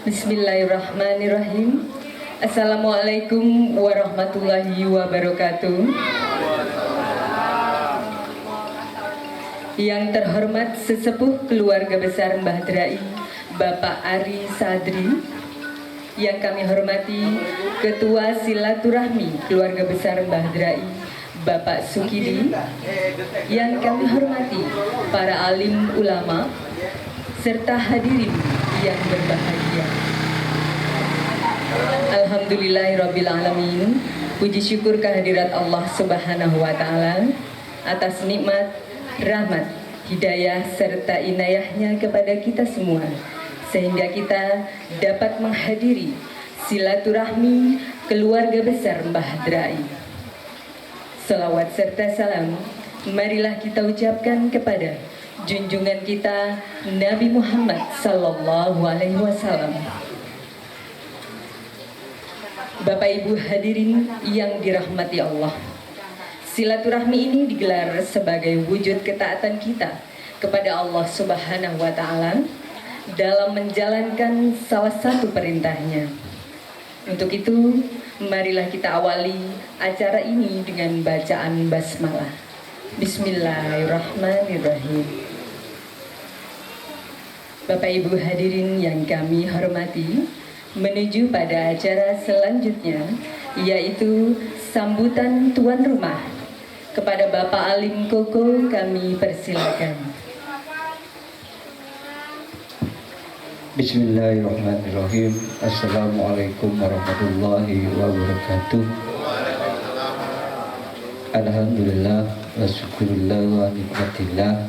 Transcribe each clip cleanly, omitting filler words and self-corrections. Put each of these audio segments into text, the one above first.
Bismillahirrahmanirrahim. Assalamualaikum warahmatullahi wabarakatuh. Yang terhormat sesepuh keluarga besar Mbah Drai, Bapak Ari Sadri. Yang kami hormati Ketua Silaturahmi Keluarga Besar Mbah Drai, Bapak Sukidi. Yang kami hormati para alim ulama serta hadirin yang berbahagia. Alhamdulillahirrabbilalamin. Puji syukur kehadirat Allah Subhanahu wa Ta'ala atas nikmat, rahmat, hidayah serta inayahnya kepada kita semua, sehingga kita dapat menghadiri silaturahmi keluarga besar Mbah Drai. Salawat serta salam marilah kita ucapkan kepada junjungan kita Nabi Muhammad Sallallahu Alaihi Wasallam. Bapak Ibu hadirin yang dirahmati Allah, silaturahmi ini digelar sebagai wujud ketaatan kita kepada Allah Subhanahu wa Ta'ala dalam menjalankan salah satu perintahnya. Untuk itu, marilah kita awali acara ini dengan bacaan basmalah. Bismillahirrahmanirrahim. Bapak Ibu hadirin yang kami hormati, menuju pada acara selanjutnya, yaitu sambutan tuan rumah. Kepada Bapak Alim Koko kami persilakan. Bismillahirrahmanirrahim. Assalamualaikum warahmatullahi wabarakatuh. Alhamdulillah wa syukurillah wa nikmatillah.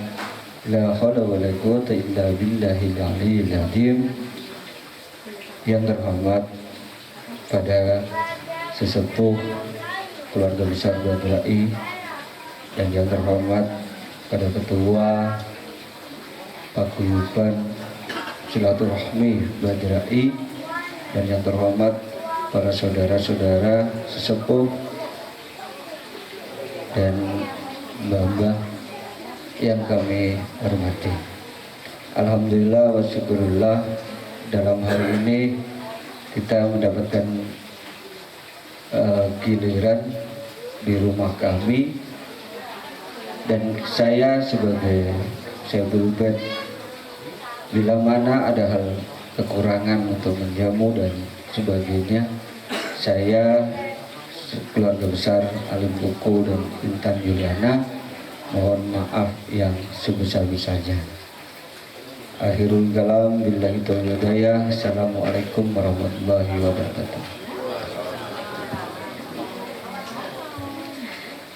La haula wa la quwata illa billahil aliyyil azim. Yang terhormat pada sesepuh keluarga besar Mbah Drai, dan yang terhormat pada ketua paguyuban silaturahmi Mbah Drai, dan yang terhormat para saudara-saudara sesepuh dan mbah-mbah yang kami hormati. Alhamdulillah wa syukurillah, dalam hari ini kita mendapatkan giliran di rumah kami, dan saya sebagai Syaikhul Bait, bila mana ada hal kekurangan untuk menjamu dan sebagainya, saya keluarga besar Alim Koko dan Intan Yuliana mohon maaf yang sebesar-besarnya. Akhirul kalam billahi taufiq hidayah. Assalamualaikum warahmatullahi wabarakatuh.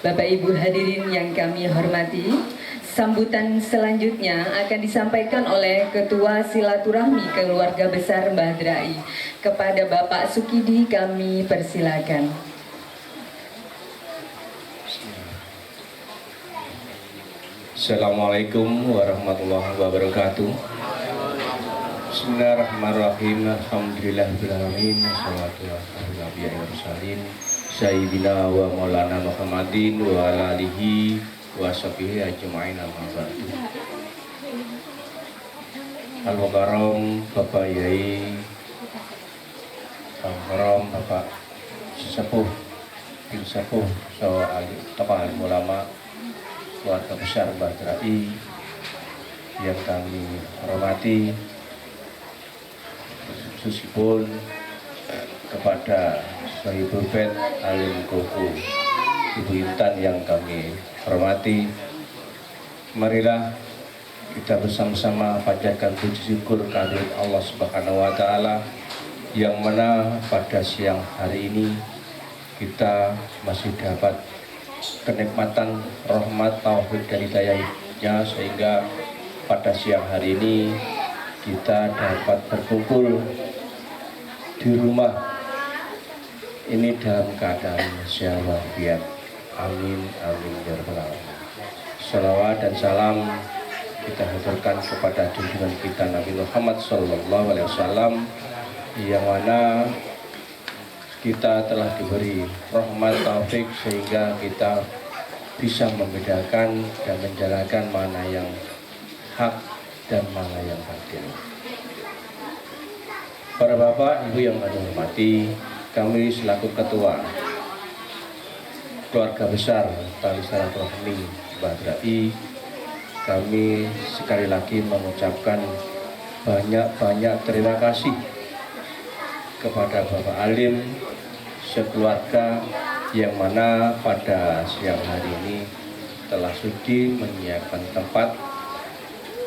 Bapak Ibu hadirin yang kami hormati, sambutan selanjutnya akan disampaikan oleh Ketua Silaturahmi Keluarga Besar Mbah Drai. Kepada Bapak Sukidi kami persilakan. Assalamualaikum warahmatullahi wabarakatuh. Bismillahirrahmanirrahim. Alhamdulillahirrahmanirrahim. Wassalatu wassalamu ala mursalin Sayyidina wa maulana Muhammadin wa ala alihi wa sahbihi ajma'in, amma ba'du. Al-Mukarram Bapak Yai, Al-Mukarram Bapak Sesepuh, Bin Sepuh, tokoh alim ulama keluarga besar Mbah Drai yang kami hormati, khususipun kepada Syaikhul Bait Alim Koko Ibu Intan yang kami hormati. Marilah kita bersama-sama panjatkan puji syukur kehadirat Allah Subhanahu wa Ta'ala, yang mana pada siang hari ini kita masih dapat kenikmatan rahmat, taufik dan hidayahnya, sehingga pada siang hari ini kita dapat berkumpul di rumah ini dalam keadaan sehat walafiat. Amin amin ya rabbal alamin. Salawat dan salam kita haturkan kepada junjungan kita Nabi Muhammad Sallallahu Alaihi Wasallam, yang mana kita telah diberi rahmat taufik sehingga kita bisa membedakan dan menjalankan mana yang hak dan mana yang batil. Para bapak, ibu yang kami hormati, kami selaku ketua keluarga besar Tali Silaturahmi Badrai, kami sekali lagi mengucapkan banyak-banyak terima kasih kepada Bapak Alim sekeluarga yang mana pada siang hari ini telah sudi menyiapkan tempat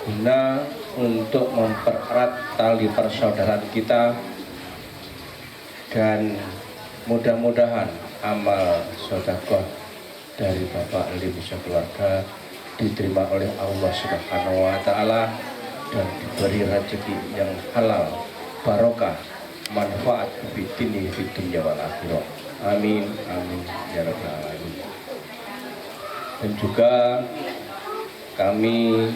guna untuk mempererat tali persaudaraan kita, dan mudah-mudahan amal sedekah dari Bapak Alim sekeluarga diterima oleh Allah Subhanahu wa taala dan diberi rezeki yang halal, barokah, manfaat fitni fid dunya wal akhirah. Amin amin ya rabbal alamin. Dan juga kami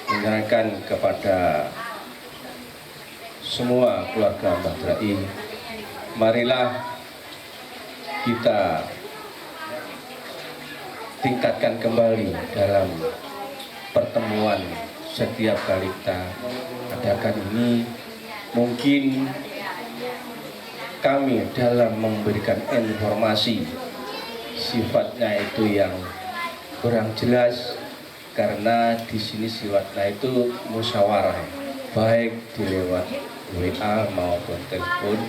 menyerahkan kepada semua keluarga Mbah Drai, marilah kita tingkatkan kembali dalam pertemuan setiap kali kita adakan ini. Mungkin kami dalam memberikan informasi sifatnya itu yang kurang jelas, karena di sini sifatnya itu musyawarah, baik di lewat WA maupun telepon.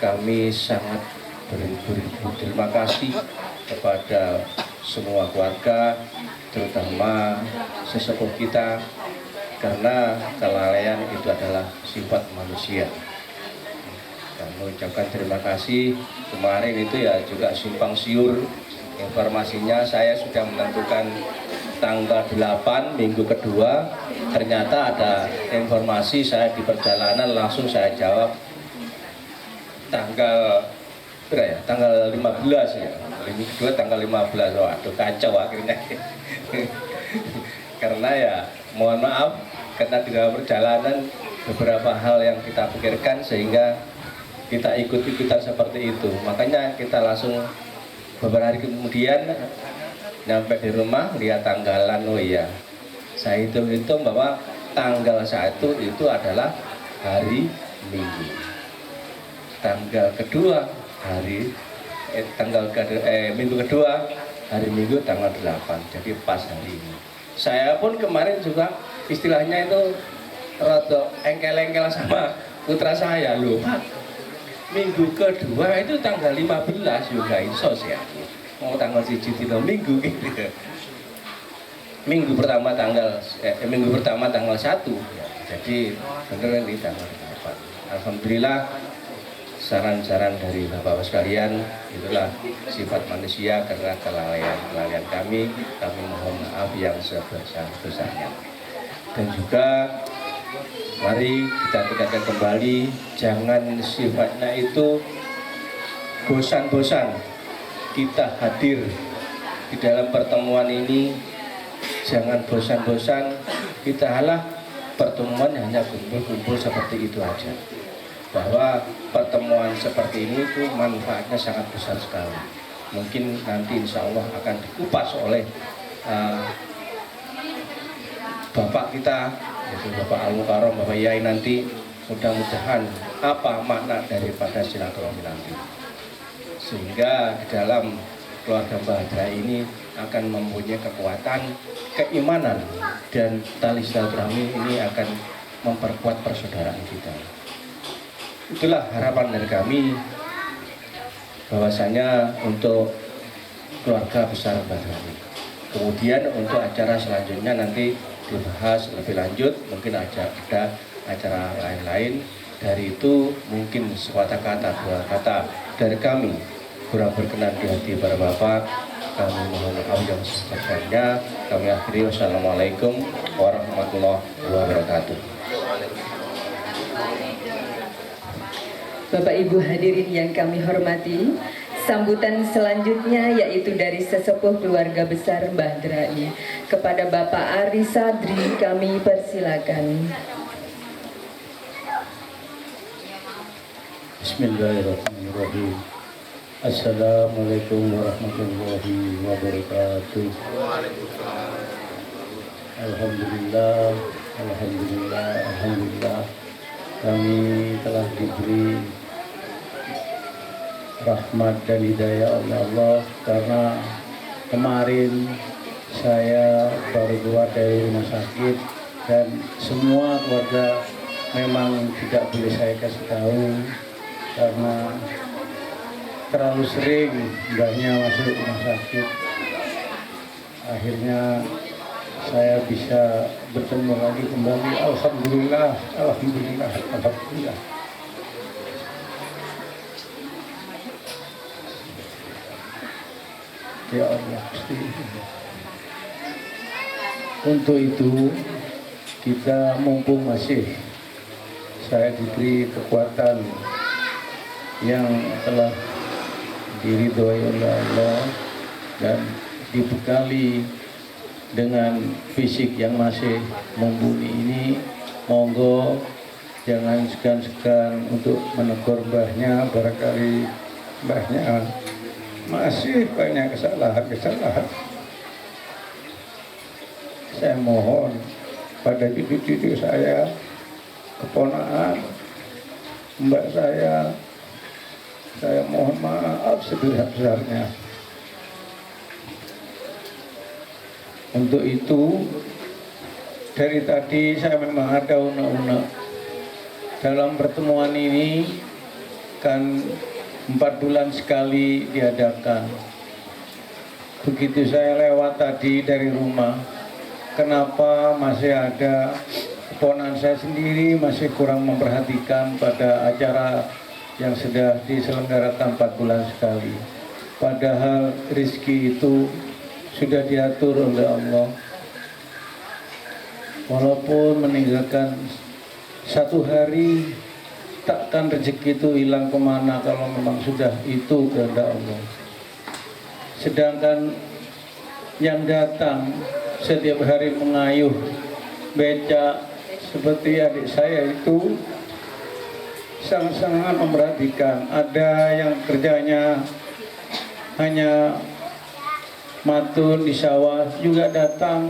Kami sangat beribu-ribu terima kasih kepada semua keluarga, terutama sesepuh kita, karena kelalaian itu adalah sifat manusia. Dan mengucapkan terima kasih. Kemarin itu ya juga simpang siur informasinya, saya sudah menentukan tanggal 8 minggu kedua, ternyata ada informasi saya di perjalanan langsung saya jawab tanggal tanggal 15 ya. Minggu kedua tanggal 15. Waduh, kacau akhirnya. Karena ya mohon maaf, karena di dalam perjalanan beberapa hal yang kita pikirkan sehingga kita ikut-ikutan seperti itu. Makanya kita langsung beberapa hari kemudian nyampe di rumah, lihat tanggalan, oh iya, saya hitung-hitung bahwa tanggal 1 itu adalah hari Minggu. Tanggal kedua minggu kedua hari Minggu tanggal 8, jadi pas hari ini. Saya pun kemarin juga istilahnya itu rada engkel-engkel sama putra saya, loh Pak, minggu kedua itu tanggal 15 juga iso sih, mau tanggal 1 dino minggu gitu. Minggu pertama tanggal 1 ya, jadi beneran di tanggal 8. Alhamdulillah, saran-saran dari Bapak-Bapak sekalian, itulah sifat manusia karena kelalaian kami mohon maaf yang sebesar-besarnya. Dan juga mari kita tekankan kembali, jangan sifatnya itu bosan-bosan kita hadir di dalam pertemuan ini. Jangan bosan-bosan kita halah pertemuan hanya kumpul-kumpul seperti itu aja. Bahwa pertemuan seperti ini itu manfaatnya sangat besar sekali. Mungkin nanti insya Allah akan dikupas oleh Bapak kita, yaitu Bapak Al-Mukarram, Bapak Yai nanti. Mudah-mudahan apa makna daripada silaturahmi nanti, sehingga di dalam keluarga Mbah Drai ini akan mempunyai kekuatan keimanan, dan tali silaturahmi ini akan memperkuat persaudaraan kita. Itulah harapan dari kami, bahwasanya untuk keluarga besar Mbah Drai. Kemudian untuk acara selanjutnya nanti dibahas lebih lanjut, mungkin ada acara lain-lain. Dari itu mungkin sepatah kata, dua kata dari kami kurang berkenan di hati para bapak, kami mohon maaf yang sebesar-besarnya. Kami akhiri, wassalamualaikum warahmatullahi wabarakatuh. Bapak Ibu hadirin yang kami hormati, sambutan selanjutnya yaitu dari sesepuh keluarga besar Mbah Drai. Kepada Bapak Ari Sadri kami persilakan. Bismillahirrahmanirrahim. Assalamualaikum warahmatullahi wabarakatuh. Alhamdulillah, alhamdulillah, alhamdulillah. kami telah diberi rahmat dan hidayah oleh Allah, karena kemarin saya baru keluar dari rumah sakit dan semua keluarga memang tidak boleh saya kasih tahu karena terlalu sering mbahnya masuk rumah sakit. Akhirnya saya bisa bertemu lagi kembali. Alhamdulillah, alhamdulillah, alhamdulillah. Ya Allah, Gusti. Untuk itu kita mumpung masih saya diberi kekuatan yang telah diridhoi oleh Allah dan dibekali dengan fisik yang masih mumpuni ini, monggo jangan segan-segan untuk menegur mbahnya, barangkali mbahnya masih banyak kesalahan-kesalahan. Saya mohon pada cucu-cucu saya, keponakan mbak saya mohon maaf sebesar-besarnya. Untuk itu dari tadi saya memang ada unek-unek. Dalam pertemuan ini kan 4 bulan sekali diadakan. Begitu saya lewat tadi dari rumah, kenapa masih ada keponakan saya sendiri masih kurang memperhatikan pada acara yang sudah diselenggarakan 4 bulan sekali. Padahal rezeki itu sudah diatur oleh Allah. Walaupun meninggalkan 1 hari, takkan rezeki itu hilang kemana kalau memang sudah itu kehendak Allah. Sedangkan yang datang setiap hari mengayuh beca seperti adik saya itu sangat-sangat memperhatikan. Ada yang kerjanya hanya matun di sawah juga datang.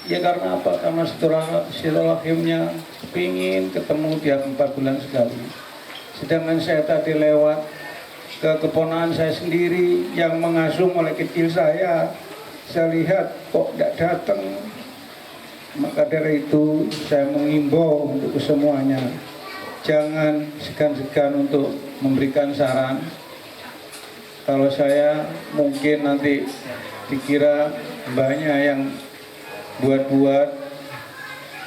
Ya karena apa? Karena silaturahimnya pingin ketemu tiap 4 bulan sekali. Sedangkan saya tadi lewat ke keponakan saya sendiri yang mengasuh mulai kecil saya lihat kok tidak datang. Maka dari itu saya mengimbau untuk semuanya, jangan segan-segan untuk memberikan saran. Kalau saya mungkin nanti dikira banyak yang buat-buat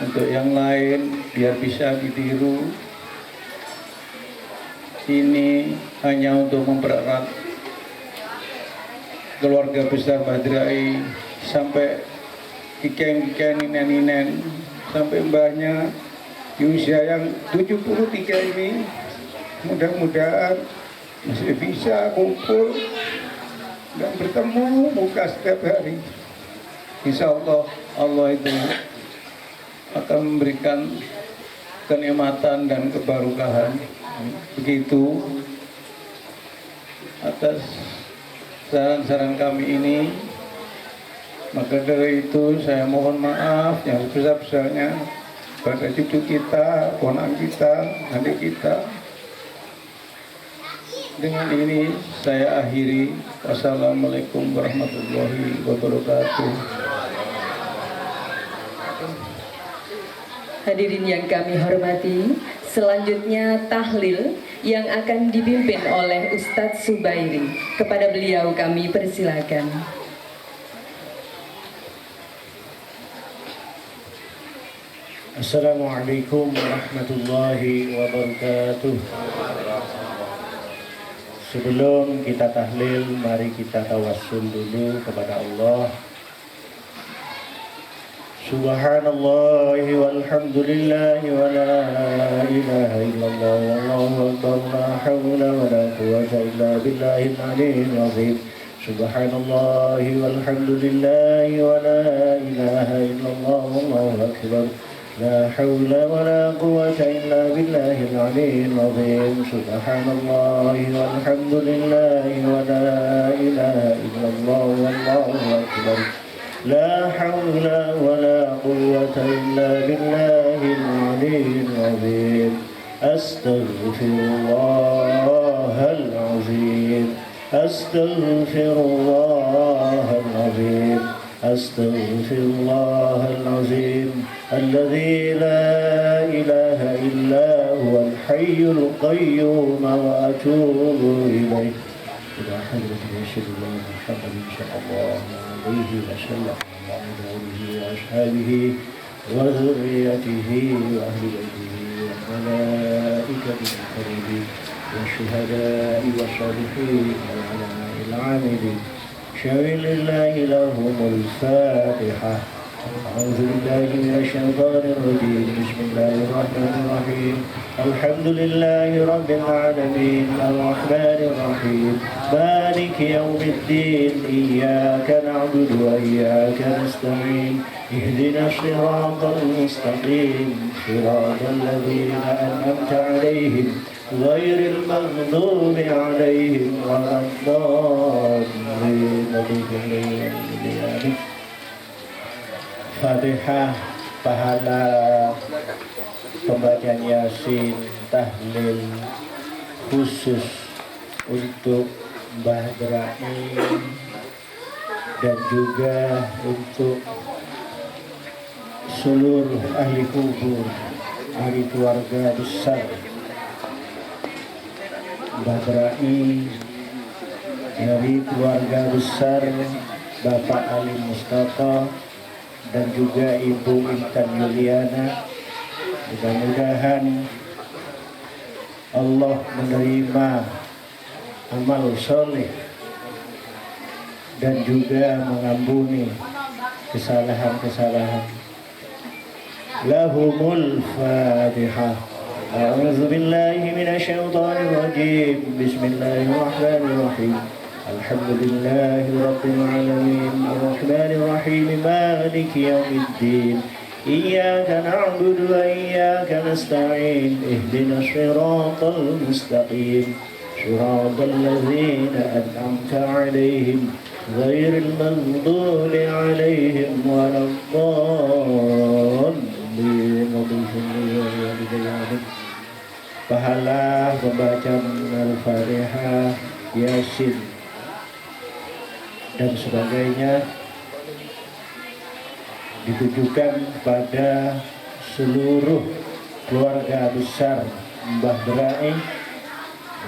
untuk yang lain biar bisa ditiru. Ini hanya untuk mempererat keluarga besar Badrai sampai kikeng-kikeng, ninen-ninen, sampai mbahnya di usia yang 73 ini. Mudah-mudahan masih bisa kumpul dan bertemu muka setiap hari. Insya Allah, Allah itu akan memberikan kenikmatan dan keberkahan. Begitu atas saran-saran kami ini. Maka dari itu saya mohon maaf yang sebesar-besarnya pada cucu kita, ponakan kita, adik kita. Dengan ini saya akhiri. Wassalamualaikum warahmatullahi wabarakatuh. Hadirin yang kami hormati, selanjutnya tahlil yang akan dipimpin oleh Ustadz Subairi. Kepada beliau kami persilakan. Assalamualaikum warahmatullahi wabarakatuh. Sebelum kita tahlil, mari kita tawassul dulu kepada Allah. Subhanallah walhamdulillah wa la ilaha illallah wallahu akbar, la hawla wa la quwwata illa billahil aliyyil azim. Subhanallah walhamdulillah wa la ilaha illallah wallahu akbar, la hawla wa la quwwata illa billahil aliyyil azim. Subhanallah walhamdulillah wa la ilaha illallah wallahu akbar, la hawla wa la quwwata illa billahil aliyyil azim. أستغفر الله العظيم أستغفر الله العظيم أستغفر الله العظيم الذي لا إله إلا هو الحي القيوم وأتوب إليه إلى حضرة رسول الله محمد صلى الله عليه وسلم وعلى آله وأصحابه وذريته وأهل بيته والملائكة المقربين والشهداء والصالحين والعلماء العاملين شاور الله لهم الفاتحة. أعوذ بالله من الشيطان الرجيم بسم الله الرحمن الرحيم الحمد لله رب العالمين الرحمن الرحيم مالك يوم الدين إياك نعبد وإياك نستعين اهدنا الصراط المستقيم صراط الذين أنعمت عليهم غير المغضوب عليهم ولا الضالين. Fatihah, pahala pembacaan Yasin, tahlil khusus untuk Mbah Ibrahim dan juga untuk seluruh ahli kubur, ahli keluarga besar Mbah Ibrahim, dari keluarga besar Bapak Ali Mustafa dan juga Ibu Intan Yuliana. Mudah-mudahan Allah menerima amal soleh dan juga mengampuni kesalahan-kesalahan. Lahumul Fatihah. A'udzu billahi minasyaitonir rajim. Bismillahirrahmanirrahim. Alhamdulillahi rabbil alamin arrahmanir rahim maliki yaumiddin iyyaka na'budu wa iyyaka nasta'in ihdinas siratal mustaqim siratal ladzina an'amta 'alaihim ghairil maghdubi 'alaihim waladdallin. Pahala pembacaan Al-Fatihah, Yasin dan sebagainya ditujukan pada seluruh keluarga besar Mbah Berai.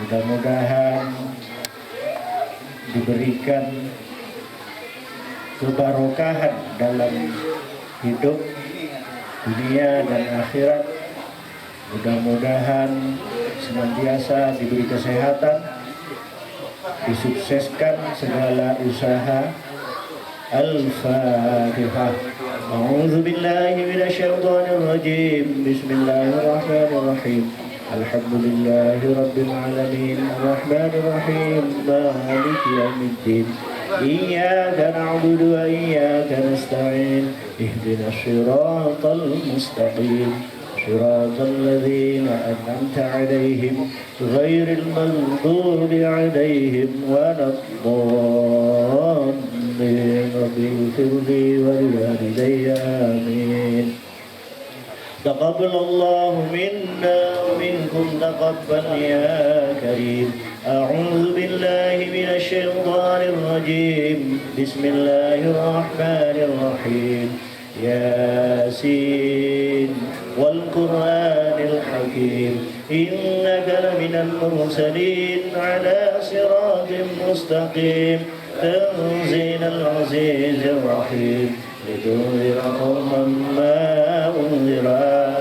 Mudah-mudahan diberikan kebarokahan dalam hidup dunia dan akhirat. Mudah-mudahan senantiasa diberi kesehatan, disukseskan segala usaha. Al-Fatihah. A'udzu billahi minasyaitonir rajim. Bismillahirrahmanirrahim. Alhamdulillahi rabbil alamin arrahmanir rahim maliki yaumiddin iyyaka na'budu wa iyyaka nasta'in ihdinas siratal mustaqim صراط الذين أنعمت عليهم غير المغضوب عليهم ولا الضالين رب اغفر لي ولوالدي آمين. تقبل الله منا ومنكم تقبل يا كريم. أعوذ بالله من الشيطان الرجيم بسم الله الرحمن الرحيم ياسين والقرآن الحكيم إنك لمن المرسلين على صراط مستقيم تنزيل العزيز الرحيم لتنذر قوما ما أنذر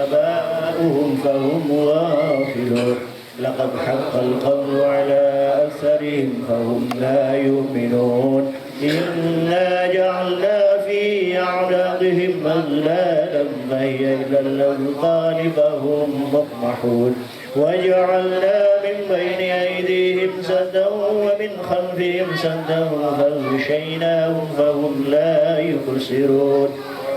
آباؤهم فهم غافلون لقد حق القول على أكثرهم فهم لا يؤمنون إنا جعلنا في أعناقهم أغلالا فهي إلى الأذقان فهم مقمحون وجعلنا من بين أيديهم سدا ومن خلفهم سدا فغشيناهم فهم لا يبصرون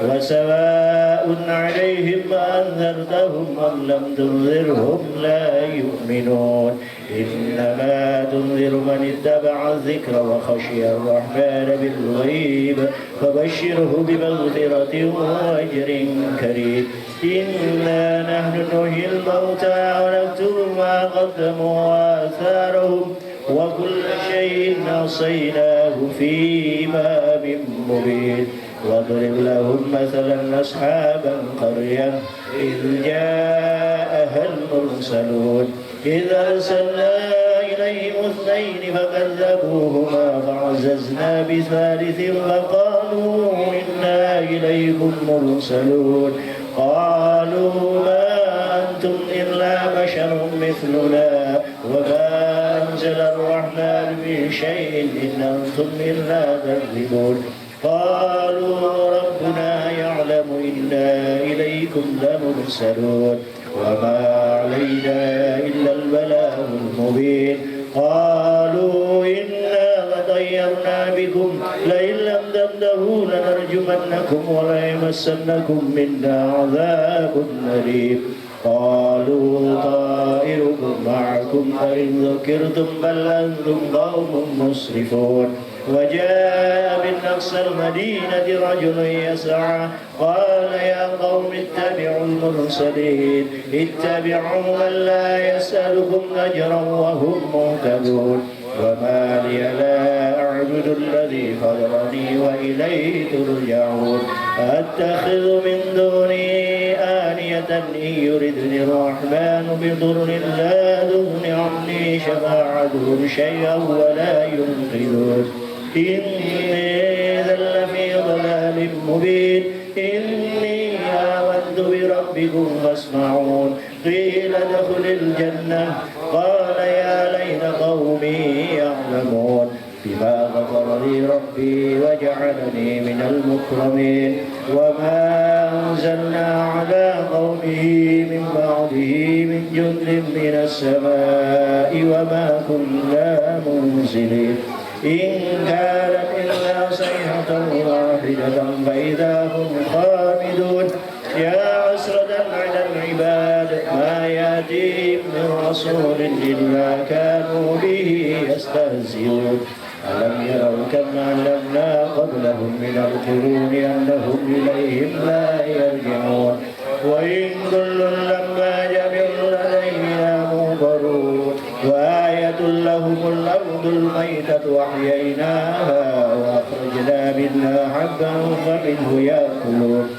وسواء عليهم أنذرتهم أم لم تنذرهم لا يؤمنون إنما تنذر من اتبع الذكر وخشي الرحمن بالغيب فبشره بمغفرة وأجر كريم إنا نحن نحيي الموتى ونكتب ما قدموا وآثارهم وكل شيء أحصيناه في إمام مبين واضرب لهم مثلا أصحاب القرية إذ جاءها المرسلون إذ أرسلنا إليهم اثنين فكذبوهما فعززنا بثالث فقالوا إنا إليكم مرسلون قالوا ما أنتم إلا بشر مثلنا وما أنزل الرحمن من شيء إن أنتم إلا تكذبون قالوا ربنا يعلم إنا إليكم لمرسلون وما علينا إلا البلاغ المبين قالوا إنا لطيرنا بكم لئن لم تنتهوا لنرجمنكم وليمسنكم منا عذاب أليم قالوا طائركم معكم أئن ذكرتم بل أنتم قوم مسرفون وجاء من أقصى المدينة رجل يسعى قال يا قوم اتبعوا المرسلين اتبعوا من لا يسألكم أجرا وهم مهتدون وما لي لا أعبد الذي فطرني وإليه ترجعون أتخذ من دونه آلهة إن يردني الرحمن بضر لا تغن عني شفاعتهم شيئا ولا ينقذون إني إذا لفي ضلال مبين إني آمنت بربكم فاسمعون قيل ادخل الجنة قال يا ليت قومي يعلمون بما غفر لي ربي وجعلني من المكرمين وما أنزلنا على قومه من بعده من جند من السماء وما كنا منزلين إن كانت إلا صيحة واحدة فإذا هم خامدون يا حسرة على العباد ما يأتيهم من رسول إلا كانوا به يستهزئون ألم يروا كم علمنا قبلهم من القرون أنهم إليهم لا يرجعون وإن كل لما جميع لدينا منظرون وآية لهم الأرض الميتة أحييناها وأخرجنا منها حبا فمنه يأكلون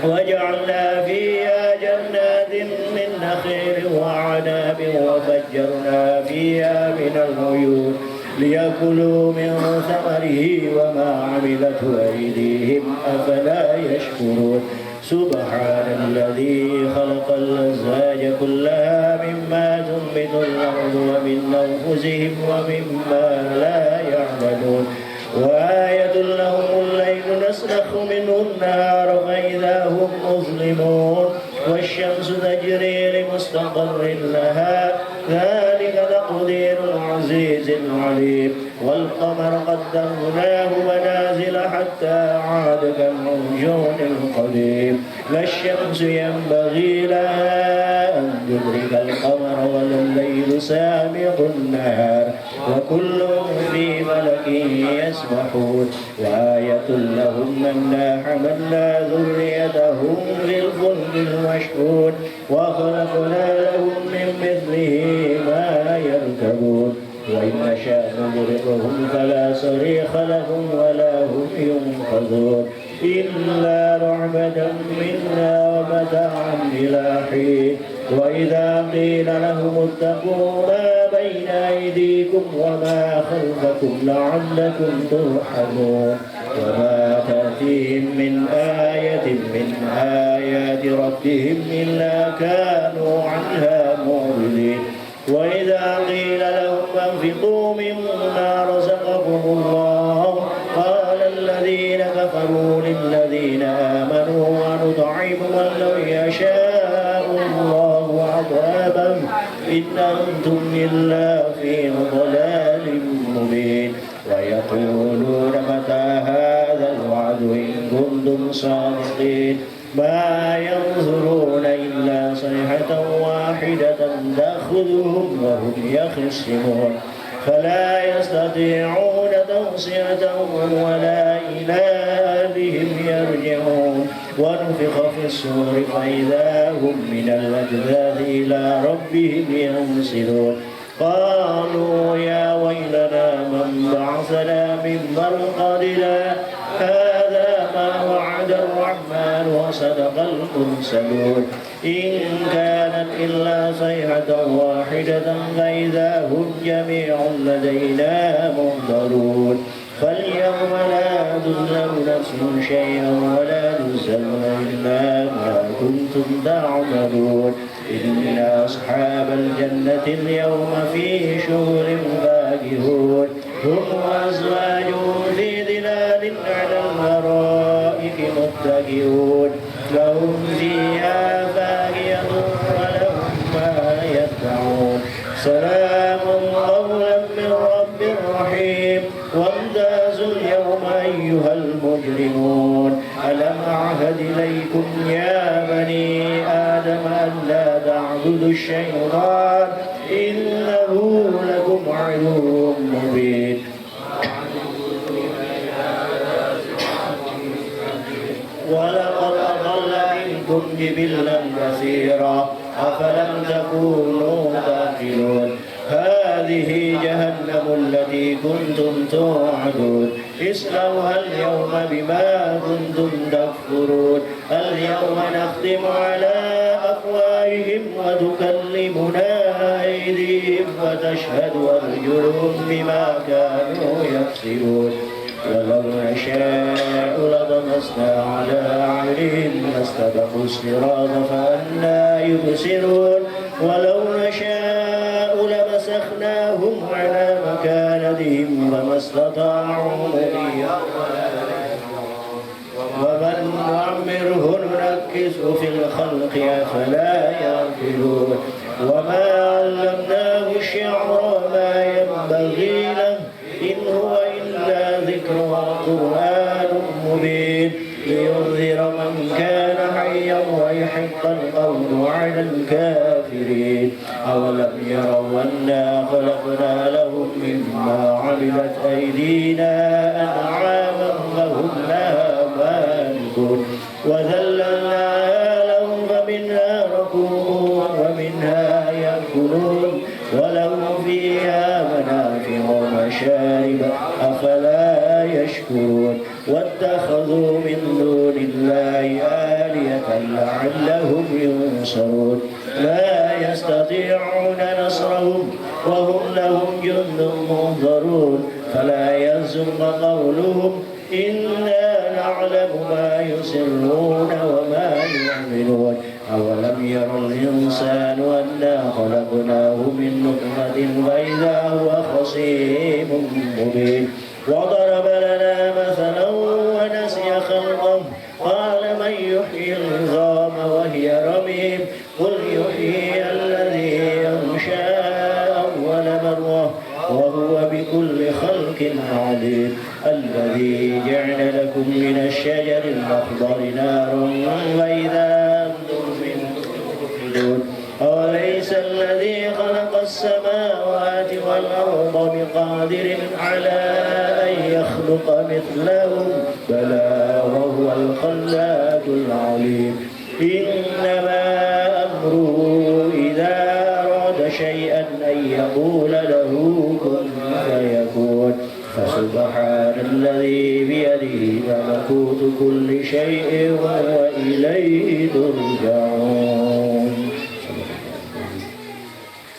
وجعلنا فيها جنات من نخيل وعناب وفجرنا فيها من العيون ليأكلوا من ثمره وما عملته أيديهم أفلا يشكرون سبحان الذي خلق الأزواج كلها مما تنبت الأرض ومن أنفسهم ومما لا يعلمون وآية لهم الليل نسلخ منه النهار فإذا هم مظلمون والشمس تجري لمستقر لها ذلك تقدير العزيز العليم والقمر قدرناه منازل حتى عاد كالعرجون القديم لا الشمس ينبغي لها أن تدرك القمر ولا الليل سابق النهار وكل في فلك يسبحون وآية لهم أنا حملنا ذريتهم في الفلك المشحون وخلقنا لهم من مثله ما يركبون وإن نشاء نغرقهم فلا صريخ لهم ولا هم ينقذون إلا رحمة منا ومتاعا إلى حين وإذا قيل لهم اتقوا ما بين أيديكم وما خلفكم لعلكم ترحمون وما تأتيهم من آية من آيات ربهم إلا كانوا عنها معرضين وإذا قيل لهم أنفقوا مما رزقكم الله قال الذين كفروا للذين آمنوا ونطعم من لو يشاء الله عذابا إن أنتم إلا في ضلال مبين ويقولون متى هذا الوعد إن كنتم صادقين ما ينظرون إلا صيحة واحدة تأخذهم وهم يخصمون فلا يستطيعون توصية ولا إلى أهلهم يرجعون ونفخ في الصور فإذا هم من الأجداث إلى ربهم ينسلون قالوا يا ويلنا من بعثنا من مرقدنا هذا ما وعد الرحمن وصدق المرسلون إن كانت إلا صيحة واحدة فإذا هم جميع لدينا محضرون فاليوم لا تظلم نفس شيئا ولا تجزون إلا ما كنتم تعملون إن أصحاب الجنة اليوم في شغل فاكهون هم وأزواجهم في ظلال على الأرائك متكئون لهم فيها فاكهة ولهم ما يدعون سلام قولا من رب رحيم وامتازوا اليوم أيها المجرمون ألم أعهد إليكم يا بني آدم أن لا تعبدوا الشيطان إنه لكم عدو مبين ولقد أضل منكم جبلا كثيرا أفلم تكونوا تعقلون هذه جهنم التي كنتم توعدون اصلوها اليوم بما كنتم تكفرون اليوم نختم على أفواههم وتكلمنا أيديهم وتشهد أرجلهم بما كانوا يكسبون ولو نشاء لطمسنا على أعينهم فاستبقوا الصراط فأنى يبصرون ولو نشاء لمسخناهم على مكانتهم فما استطاعوا مضيا ومن نعمره ننكسه في الخلق أفلا يعقلون وما علمناه الشعر وما ينبغي له إن هو إلا ذكر وقرآن مبين لينذر من كان حيا ويحق القول على الكافرين أولم يروا أنا خلقنا لهم مما عملت أيدينا أنعاما فهم لها مالكون وذللناها لهم فمنها ركوبهم ومنها يأكلون ولهم فيها منافع ومشارب أفلا يشكرون واتخذوا من دون الله آلهة لعلهم ينصرون لا يستطيعون نصرهم وهم لهم جند منظرون فلا يحزنك قولهم إنا نعلم ما يسرون وما يعلنون أولم ير الإنسان أنا خلقناه من نطفة فإذا هو خصيم مبين وضرب لنا مثلا ونسي خلقه قال من يحيي العظام وهي رميم قل يحيي الذي أنشأ أول مرة وهو بكل خلق عليم الذي جعل لكم من الشجر الأخضر نارا وإذا أنتم منه توقدون أوليس الذي خلق السماوات والأرض بقادر على أن يخلق مثلهم بلى وهو الخلاق العليم إنما أمره إذا أراد شيئا أن يقول له كن فيكون فسبحان الذي بيده ملكوت كل شيء وإليه ترجعون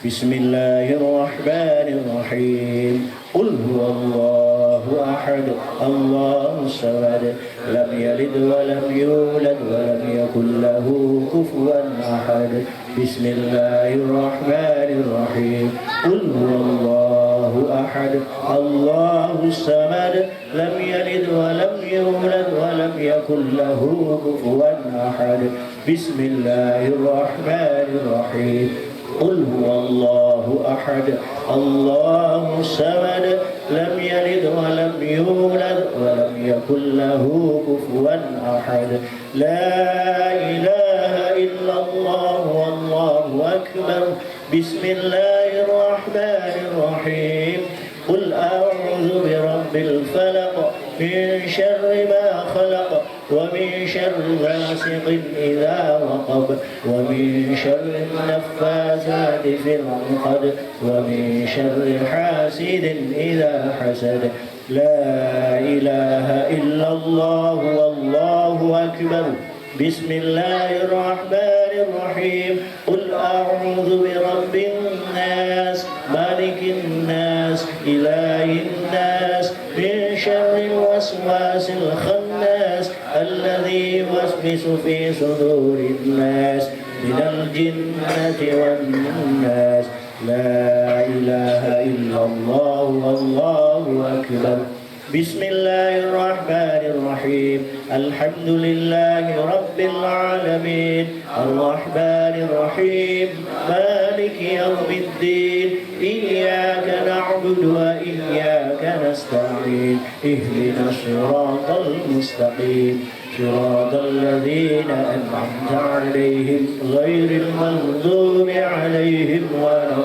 بسم الله الرحمن الرحيم قل هو الله أحد الله الصمد لم يلد ولم يولد ولم يكن له كفوا أحد بسم الله الرحمن الرحيم قل هو الله أحد الله الصمد لم يلد ولم يولد ولم يكن له كفوا أحد بسم الله الرحمن الرحيم قل هو الله أحد الله الصمد لم يلد ولم يولد ولم يكن له كفوا أحد لا إله إلا الله والله أكبر بسم الله الرحمن الرحيم قل أعوذ برب الفلق من شر ما خلق ومن شر غاسق إذا وقب ومن شر النفاثات في العقد ومن شر حاسد إذا حسد لا إله إلا الله والله أكبر بسم الله الرحمن الرحيم قل أعوذ برب الناس مالك الناس إله الناس من شر الوسواس الخناس الذي يوسوس في صدور الناس من الجنة والناس لا إله إلا الله والله أكبر بسم الله الرحمن الرحيم الحمد لله رب العالمين الرحمن الرحيم مالك يوم الدين إياك نعبد وإياك نستعين اهدنا الصراط المستقيم صراط الذين أنعمت عليهم غير المغضوب عليهم ولا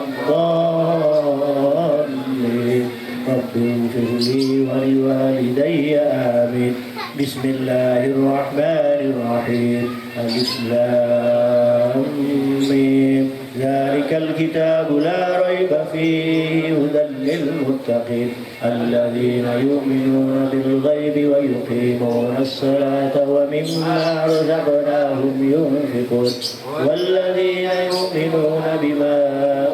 الضالين رب اغفر لي ولوالدي آمين بسم الله الرحمن الرحيم ألف لام ميم ذلك الكتاب لا ريب فيه هدى للمتقين الذين يؤمنون بالغيب ويقيمون الصلاة ومما رزقناهم ينفقون والذين يؤمنون بما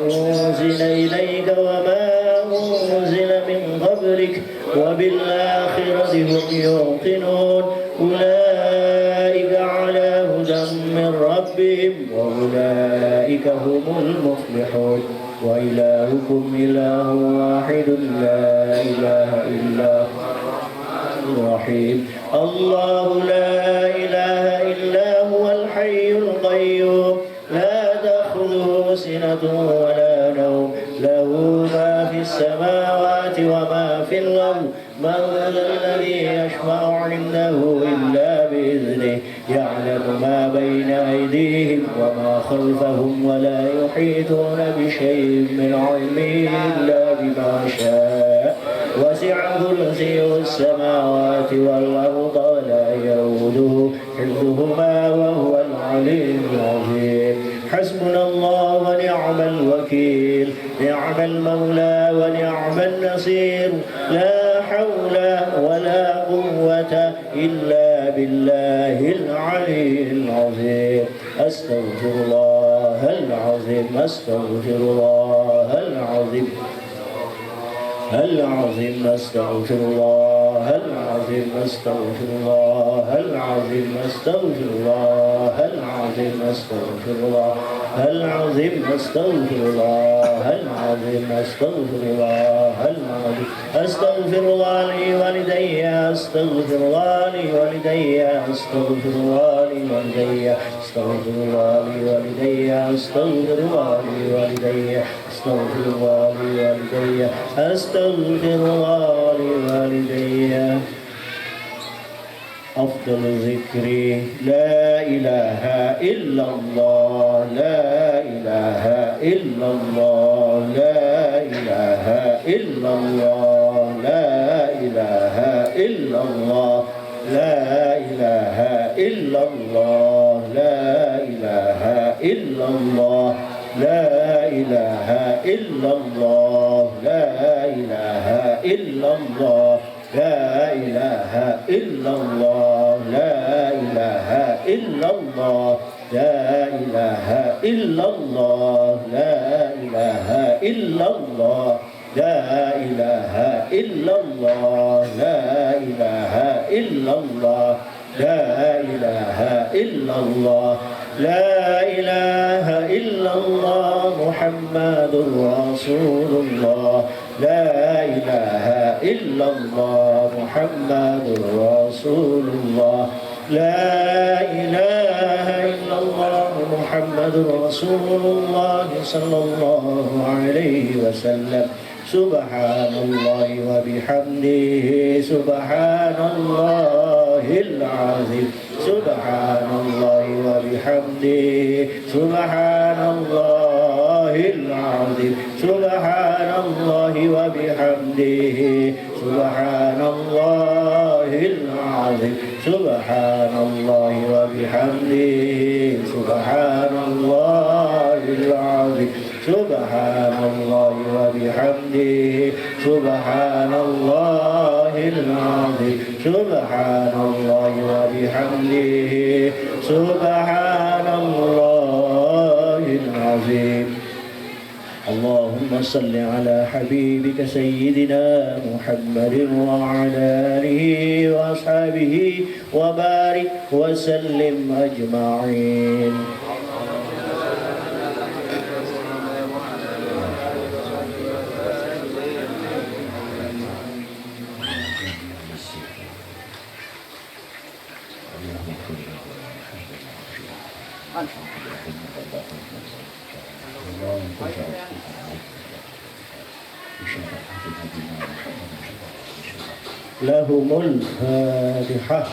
أنزل إليك وما أنزل من قبلك وبالآخرة هم يوقنون أولئك على هدى من ربهم وأولئك هم المفلحون وإلهكم إله واحد لا إله إلا هو الرحيم الله لا إله إلا هو الحي القيوم لا تأخذه سنة ولا نوم له ما في السماوات وما في الأرض من ذا الذي يشفع عنده إلا بإذنه يعلم ما بين أيديهم وما خلفهم ولا يحيطون بشيء من علمه إلا بما شاء وسع كرسيه السماوات والأرض ولا يؤوده حفظهما وهو العلي العظيم حسبنا الله ونعم الوكيل نعم المولى ونعم النصير لا حول ولا قوة إلا بالله العلي العظيم أستغفر الله العظيم أستغفر الله العظيم العظيم أستغفر الله العظيم أستغفر الله العظيم أستغفر الله العظيم أستغفر الله العظيم أستغفر الله العظيم أستغفر الله العظيم أستغفر الله لي ولدي أستغفر الله لي ولدي أستغفر الله لي ولدي أستغفر الله لي ولدي أستغفر الله لي ولدي أستغفر الله لي ولدي أستغفر الله لوالدي أفضل ذكري لا إله إلا الله لا إله إلا الله لا إله إلا الله لا إله إلا الله لا إله إلا الله لا إله إلا الله لا إله إلا الله لا إله إلا الله لا إله إلا الله لا إله إلا الله لا إله إلا الله لا إله إلا الله لا إله إلا الله لا إله إلا الله لا إله إلا الله لا إله إلا الله محمد رسول الله لا إله إلا الله محمد رسول الله لا إله إلا الله محمد رسول الله صلى الله عليه وسلم سبحان الله وبحمده سبحان الله العظيم سبحان الله وبحمده سبحان الله العظيم سبحان الله وبحمده سبحان الله العظيم Subhanallah wa bihamdihi Subhanallahil azim Subhanallah wa bihamdihi Subhanallahil azim Subhanallah wa bihamdihi Subhanallahil azim اللهم صل على حبيبك سيدنا محمد وعلى آله وأصحابه وبارك وسلم أجمعين لهم الفاتحة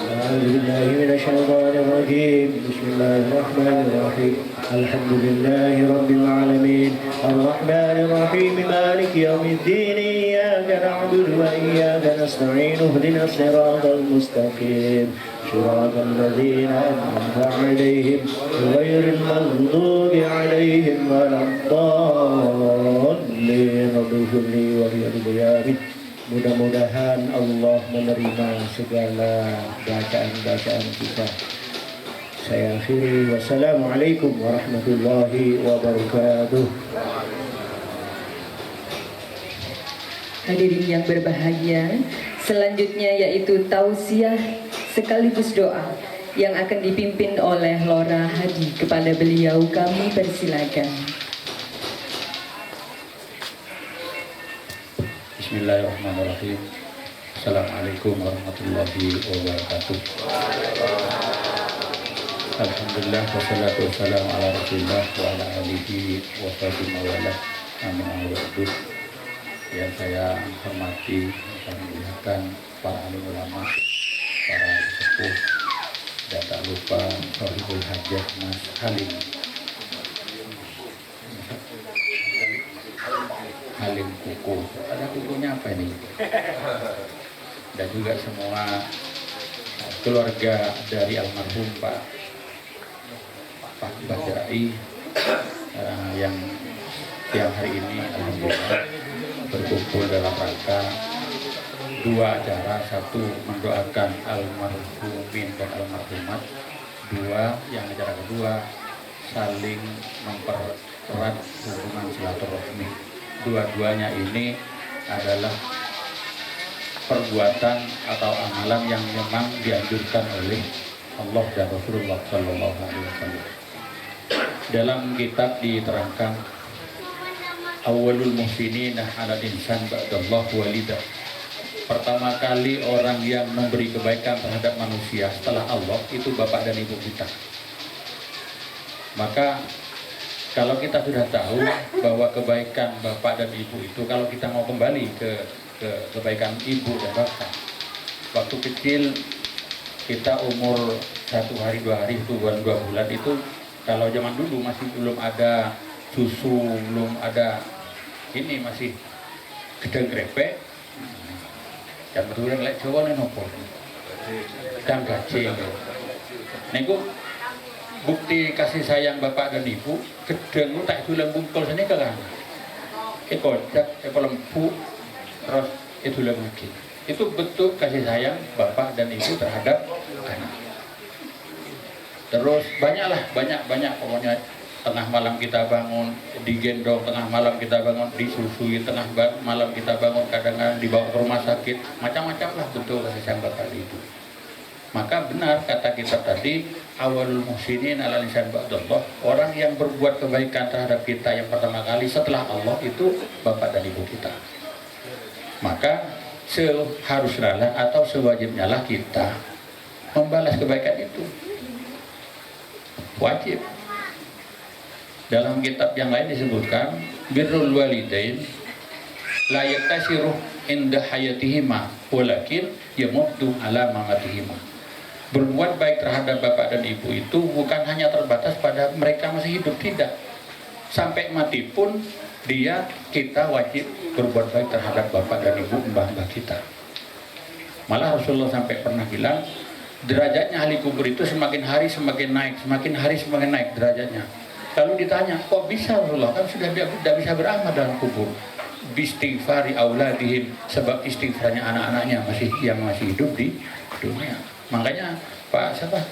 أعوذ بالله من الشيطان الرجيم بسم الله الرحمن الرحيم الحمد لله رب العالمين الرحمن الرحيم مالك يوم الدين إياك نعبد وإياك نستعين اهدنا الصراط المستقيم صراط الذين أنعمت عليهم غير المغضوب عليهم ولا الضالين اغفر لي ولوالدي. Mudah-mudahan Allah menerima segala bacaan-bacaan kita. Saya akhiri. Wassalamualaikum warahmatullahi wabarakatuh. Hadirin yang berbahagia, selanjutnya yaitu tausiah sekaligus doa yang akan dipimpin oleh Lora Hadi. Kepada beliau kami persilakan. Bismillahirrahmanirrahim. Assalamualaikum warahmatullahi wabarakatuh. Alhamdulillah wassalatu wassalamu ala rasulillah wa ala alihi wa sahbihi mawalah. Amin awaludus. Yang saya hormati dan muliakan para alim ulama, para sepuh, dan tak lupa Sohibul Hajah Mas Halim Kuku. Ada kukunya apa ini? Dan juga semua keluarga dari almarhum Pak Badai yang siang hari ini alhamdulillah berkumpul dalam rangka dua acara, satu mendoakan almarhumin dan almarhumat, dua yang acara kedua saling mempererat hubungan silaturahmi. Dua-duanya ini adalah perbuatan atau amalan yang memang dianjurkan oleh Allah dan Rasulullah Sallallahu Alaihi Wasallam. Dalam kitab diterangkan awalul muhsinina ala insan ba'dallah walidah. Pertama kali orang yang memberi kebaikan terhadap manusia setelah Allah itu bapak dan ibu kita. Maka kalau kita sudah tahu bahwa kebaikan bapak dan ibu itu, kalau kita mau kembali ke kebaikan ibu dan bapak, waktu kecil kita umur 1 hari 2 hari itu 2 bulan itu, kalau zaman dulu masih belum ada susu, belum ada ini, masih gedeng grepek, dan betul lek Jawa nopo dan gajeng. Niku bukti kasih sayang bapak dan ibu, gedeng tak dulang bungkul sini kan, kocak, lembu, terus dulang lagi. Itu bentuk kasih sayang bapak dan ibu terhadap anak. Terus banyak pokoknya. Tengah malam kita bangun digendong, tengah malam kita bangun disusui, tengah malam kita bangun kadang-kadang dibawa ke rumah sakit, macam-macam lah bentuk kasih sayang bapak dan ibu. Maka benar kata kita tadi, awalul muhsinin ala lisan ba'dallah, orang yang berbuat kebaikan terhadap kita yang pertama kali setelah Allah itu bapak dan ibu kita. Maka seharusnya lah atau sewajibnya lah kita membalas kebaikan itu. Wajib. Dalam kitab yang lain disebutkan birrul walidain la yaktasiru inda hayatihima walakin yamuddu ala mamatihima. Berbuat baik terhadap bapak dan ibu itu bukan hanya terbatas pada mereka masih hidup, tidak. Sampai mati pun kita wajib berbuat baik terhadap bapak dan ibu mbah-mbah kita. Malah Rasulullah sampai pernah bilang, derajatnya ahli kubur itu semakin hari semakin naik, semakin hari semakin naik derajatnya. Lalu ditanya, kok bisa Rasulullah? Kan sudah tidak bisa beramal dalam kubur. Bistighfari auladihim, sebab istighfarnya anak-anaknya yang masih hidup di dunia. Makanya Pak siapa?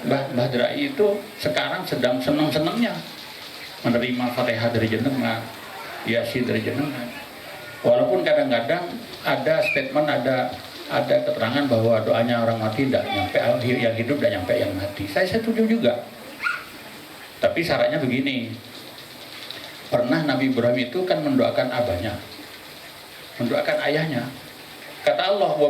Mbah Drai itu sekarang sedang senang-senangnya menerima Fatihah dari jenengan, Yasin dari jenengan. Walaupun kadang-kadang ada statement, ada keterangan bahwa doanya orang mati tidak nyampe, yang hidup tidak nyampe yang mati. Saya setuju juga. Tapi syaratnya begini. Pernah Nabi Ibrahim itu kan mendoakan abahnya, mendoakan ayahnya. Kata Allah, wa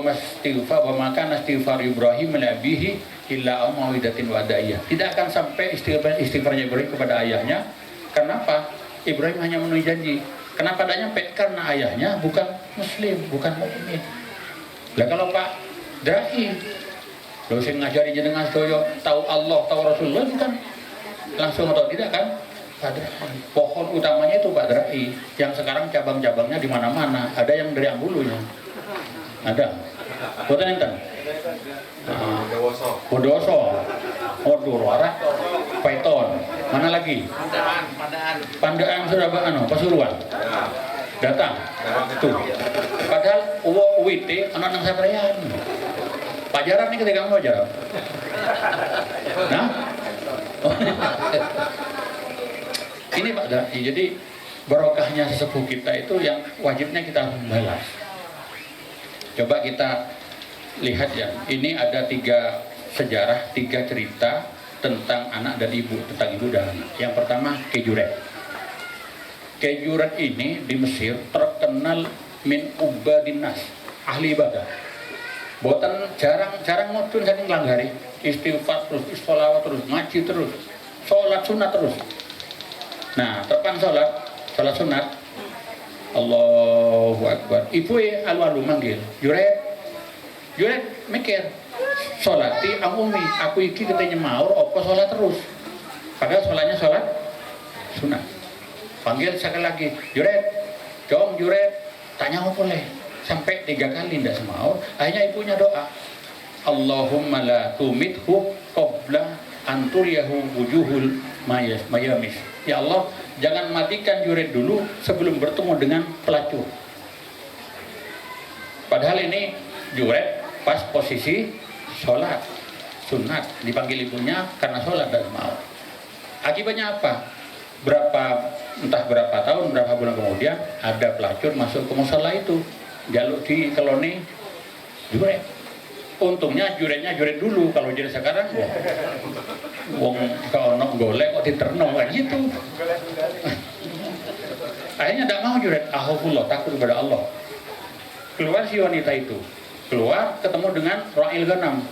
makana istighfar Ibrahim li abihi illa mawidatin wadaiyah. Tidak akan sampai istighfarnya Ibrahim kepada ayahnya. Kenapa? Ibrahim hanya memenuhi janji. Kenapa tidak nyampe? Karena ayahnya bukan muslim, bukan mukmin. Lah kalau Pak Dai, lo sing ngajari jenengan sedaya tahu Allah, tahu Rasulullah, bukan langsung atau tidak kan? Pohon utamanya itu Pak Dai, yang sekarang cabang-cabangnya di mana-mana. Ada yang dari Ambulunya, ada. Boten enten. Bondowoso. Waduh, Warak, Python. Mana lagi? Pandaan Surabaya, Pasuruan. Datang. Tuh. Padahal UIT anak nang saprean. Pajaran nih ketika mau pajaran. Nah. Ini Pak Dai, jadi barokahnya sesepuh kita itu yang wajibnya kita balas. Coba kita lihat ya, ini ada 3 sejarah, 3 cerita tentang anak dan ibu, tentang ibu dan anak. Yang pertama, Kejuret. Kejuret ini di Mesir terkenal min ubadinnas, ahli ibadah. Boten jarang mutun saking langgari, istighfar terus, sholawat terus, ngaji terus, sholat sunat terus. Nah, tepan sholat sunat, Allahu Akbar. Ibu alu-alu manggil, Juret mikir, sholati amumi, aku iki katanya maur, opo sholat terus. Padahal sholatnya sholat sunat. Panggil sekali lagi, Juret, tanya apa boleh. Sampai 3 kali tidak semaur, akhirnya ibunya doa, Allahumma la tumithu qabla anturiyahu wujuhul mayamis. Ya Allah, jangan matikan Juret dulu sebelum bertemu dengan pelacur. Padahal ini Juret pas posisi sholat sunat, dipanggil ibunya karena sholat dan mau. Akibatnya apa? Entah berapa tahun, berapa bulan kemudian ada pelacur masuk ke musala itu, jaluk di koloni Juret. Untungnya Juretnya Juret dulu, kalau Juret sekarang wong kaonok golek kok diterno kan gitu. Akhirnya tidak mau Juret, ahofullah, takut kepada Allah. Keluar si wanita itu, keluar ketemu dengan Ra'il Ghanam,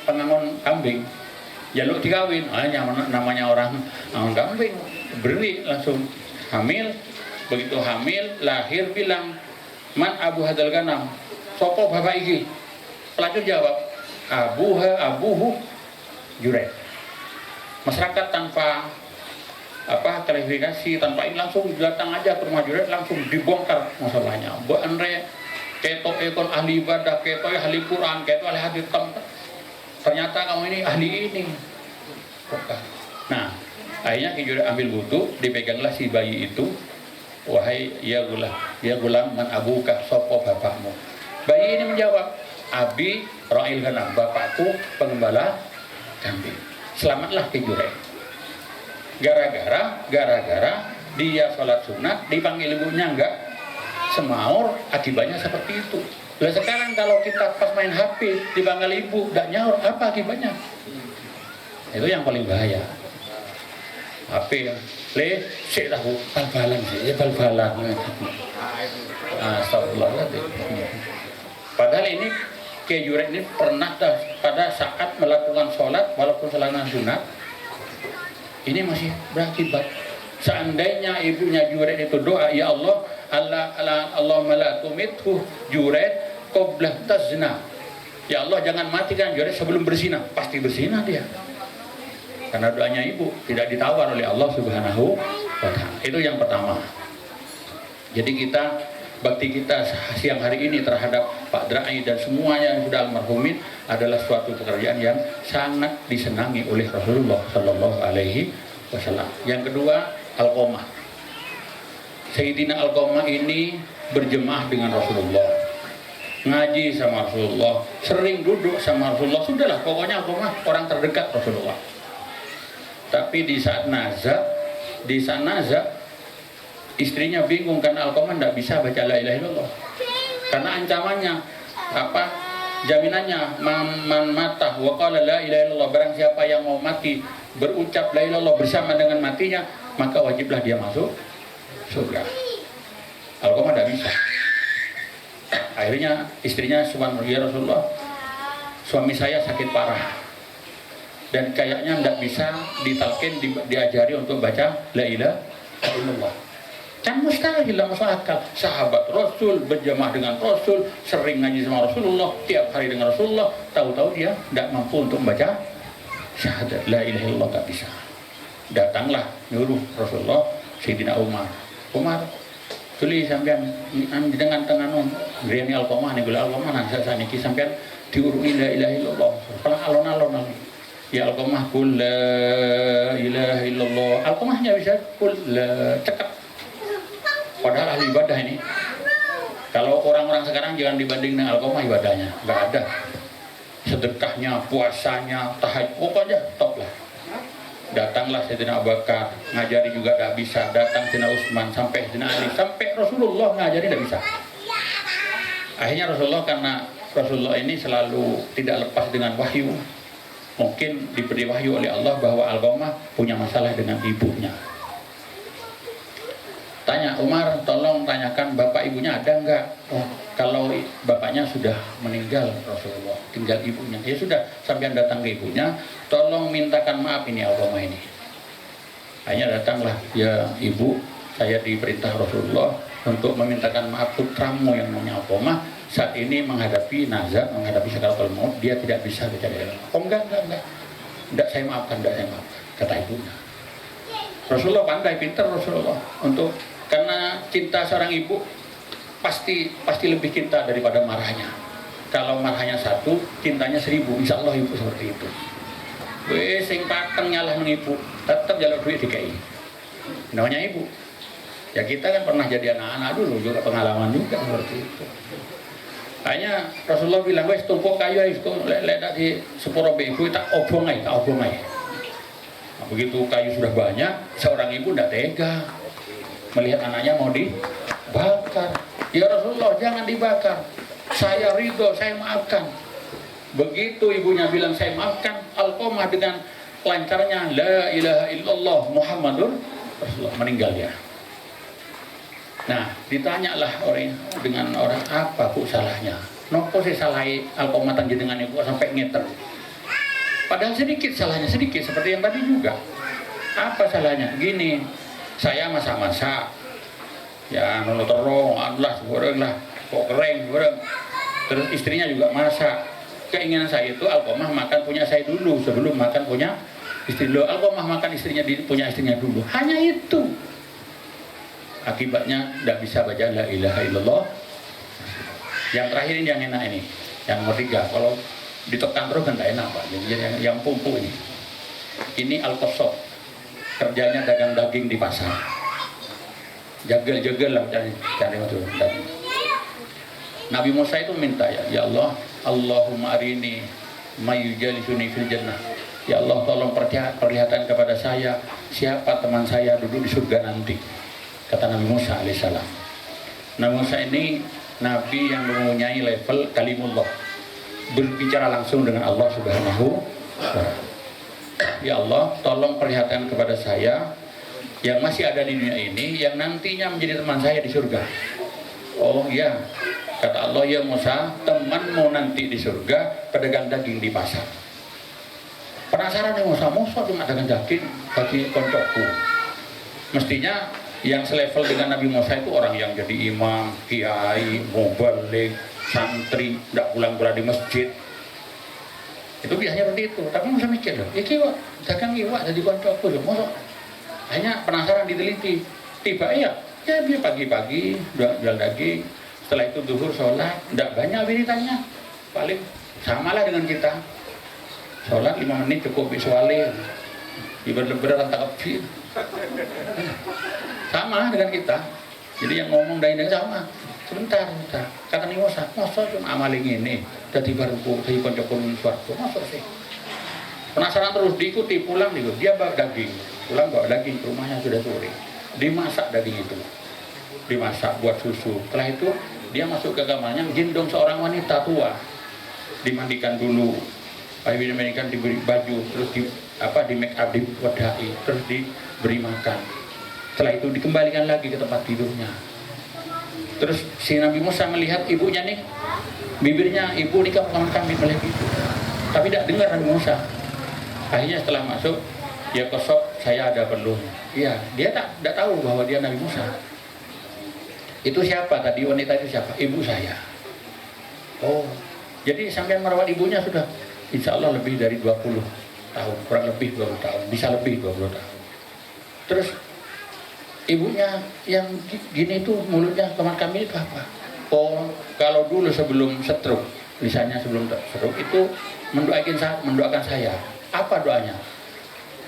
pengangon kambing, jaluk dikawin. Namanya orang pengangon kambing, beri langsung hamil. Begitu hamil, lahir bilang, man abu hadal Ghanam, sopo bapak iki? Pelacur jawab, abuhu Juret. Masyarakat tanpa klarifikasi, tanpa ini langsung datang aja ke rumah Juret, langsung dibongkar masalahnya. Mbak Andre, keto ekon ahli ibadah, keto ahli Quran, keto ahli hadis, ternyata kamu ini ahli ini. Nah, akhirnya Juret ambil wudu, dipeganglah si bayi itu. Wahai ya gulam man abuka, sopo bapakmu. Bayi ini menjawab, Abi Ra'il Ghanam, bapakku pengembala kambing. Selamatlah Juret. Gara-gara dia sholat sunat, dipanggil ibunya enggak semaur, akibatnya seperti itu. Lah sekarang kalau kita pas main HP dipanggil ibu enggak nyaur, apa akibatnya? Itu yang paling bahaya. HP sik tahu bal-balan. Astagfirullahaladzim. Padahal ini Juret ini pernah pada saat melakukan sholat, walaupun sholat sunat, ini masih berakibat. Seandainya ibunya Juret itu doa, ya Allah, Allahumma la tumithu Juret qabla tazna. Ya Allah, jangan matikan Juret sebelum berzina. Pasti berzina dia. Karena doanya ibu tidak ditawar oleh Allah Subhanahu wa Ta'ala. Itu yang pertama. Jadi kita bakti kita siang hari ini terhadap Pak Drai dan semuanya yang sudah almarhumin adalah suatu pekerjaan yang sangat disenangi oleh Rasulullah Shallallahu Alaihi Wasallam. Yang kedua, Alqamah. Sayyidina Alqamah ini berjemaah dengan Rasulullah, ngaji sama Rasulullah, sering duduk sama Rasulullah. Sudahlah, pokoknya Alqamah orang terdekat Rasulullah. Tapi di saat nazak, istrinya bingung karena Alqamah tidak bisa baca la ilaha illallah. Karena ancamannya apa? Jaminannya man mata wa qala la ilaha illallah, barang siapa yang mau mati berucap la ilaha illallah bersama dengan matinya, maka wajiblah dia masuk surga. Alqamah tidak bisa. Akhirnya istrinya subhanallah, ya Rasulullah, suami saya sakit parah dan kayaknya tidak bisa ditalkin, diajari untuk baca la ilaha illallah. Kan mustahil, masuk akal. Sahabat Rasul, berjamaah dengan Rasul, sering ngaji sama Rasulullah, tiap hari dengan Rasulullah, tahu-tahu dia tidak mampu untuk membaca syahadat la ilaha illallah, tak bisa. Datanglah nyuruh Rasulullah Sayyidina Umar, tulis sampean dengan tenganon greni Alqamah nih, gula Alqamah nang saniki sampean diurungi la ilaha illallah, pelan alon-alon. Ya Alqamah kul la ilaha illallah. Alqamahnya bisa kul la cekap. Padahal ahli ibadah ini. Kalau orang-orang sekarang jangan dibanding dengan Alqamah ibadahnya, nggak ada. Sedekahnya, puasanya, tahajud, pokoknya top lah. Datanglah Sayyidina Abu Bakar, ngajari juga tidak bisa. Datang Sayyidina Utsman, sampai Sayyidina Ali, sampai Rasulullah ngajari tidak bisa. Akhirnya Rasulullah, karena Rasulullah ini selalu tidak lepas dengan wahyu, mungkin diberi wahyu oleh Allah bahwa Alqamah punya masalah dengan ibunya. Tanya Umar, tolong tanyakan bapak ibunya ada enggak? Oh, kalau bapaknya sudah meninggal Rasulullah, tinggal ibunya. Ya sudah, sampai datang ke ibunya, tolong mintakan maaf ini Alqamah ini. Akhirnya datanglah, ya ibu, saya diperintah Rasulullah untuk memintakan maaf putramu yang namanya Alqamah saat ini menghadapi nazak, menghadapi sakaratul maut, dia tidak bisa baca la ilaha illallah. Oh enggak, saya maafkan, kata ibunya. Rasulullah pandai, pintar Rasulullah untuk, karena cinta seorang ibu pasti lebih cinta daripada marahnya. Kalau marahnya 1, cintanya 1000. Insya Allah ibu seperti itu. Wes sing pateng nyalah nang ibu, tetap jalur duit dikai. Namanya ibu. Ya kita kan pernah jadi anak-anak dulu juga, pengalaman juga seperti itu. Hanya Rasulullah bilang, wes tumpuk kayu itu ledak di sepuro ibu tak obong aja. Nah, begitu kayu sudah banyak, seorang ibu tidak tega melihat anaknya mau dibakar. Ya Rasulullah, jangan dibakar, saya ridho, saya maafkan. Begitu ibunya bilang saya maafkan, Alqamah dengan lancarnya la ilaha illallah Muhammadur Rasulullah, meninggal ya. Nah, ditanyalah dengan orang, apa bu salahnya? Nopo sih salahi Alqamah dengan ibu sampai ngeter? Padahal sedikit salahnya, sedikit seperti yang tadi juga. Apa salahnya? Gini, saya masak-masak, ya nono terong, adalah goreng lah, kok kering goreng. Terus istrinya juga masak. Keinginan saya itu Alqamah makan punya saya dulu sebelum makan punya istri dulu. Alqamah makan istrinya punya istrinya dulu. Hanya itu. Akibatnya tidak bisa baca la ilaha illallah. Yang terakhir ini yang enak ini, yang nomor 3. Kalau ditekan terus kan tidak enak Pak. Yang pumpu ini. Ini Al-Qasab. Kerjanya dagang daging di pasar. Jagel-jagel lah cari itu daging. Nabi Musa itu minta, ya Allah, Allahumma arini mayyujalisuni fil jannah. Ya Allah, tolong perlihatkan kepada saya siapa teman saya duduk di surga nanti. Kata Nabi Musa alaihissalam. Nabi Musa ini Nabi yang mempunyai level kalimullah, berbicara langsung dengan Allah Subhanahu wa ta'ala. Ya Allah, tolong perlihatkan kepada saya yang masih ada di dunia ini, yang nantinya menjadi teman saya di surga. Oh ya, kata Allah, ya Musa, temanmu nanti di surga pedagang daging di pasar. Penasaran ya Musa cuma dagang daging bagi koncoku. Mestinya yang selevel dengan Nabi Musa itu orang yang jadi imam, kiai, mubalik, santri, tidak pulang-pulang di masjid. Itu biasanya seperti itu. Tapi Musa mikir loh, iki wak, dagang iwak jadi koncoku loh, mosok. Hanya penasaran diteliti. Tiba ya Ya dia pagi-pagi jual daging, setelah itu duhur sholat, tidak banyak wiridannya, paling samalah dengan kita. Sholat 5 menit cukup visualin, ibadah rantang kecil, sama dengan kita. Jadi yang ngomong dari sama. Sebentar. Kata nih masa cuma amaling ini, jadi baru saya koncokin suatu, masa sih. Penasaran terus diikuti, pulang dia bawa daging, pulang bawa daging ke rumahnya sudah sore, dimasak daging itu. Dimasak buat susu. Setelah itu dia masuk ke kamarnya, gendong seorang wanita tua, dimandikan dulu, dimandikan, diberi baju, terus di make up, diwadahi, terus diberi makan. Setelah itu dikembalikan lagi ke tempat tidurnya. Terus si Nabi Musa melihat ibunya nih, bibirnya ibu nikah pertama kami melihat itu, tapi tidak dengar Nabi Musa. Akhirnya setelah masuk, ya kosok, saya ada perlu. Iya, dia tak tahu bahwa dia Nabi Musa. Itu siapa tadi, wanita itu siapa? Ibu saya. Oh, jadi sampean merawat ibunya sudah insya Allah lebih dari 20 tahun, kurang lebih 20 tahun, bisa lebih 20 tahun. Terus ibunya yang gini tuh mulutnya kamar kami itu apa? Oh, kalau dulu sebelum stroke, misalnya sebelum stroke itu mendoakan saya. Apa doanya?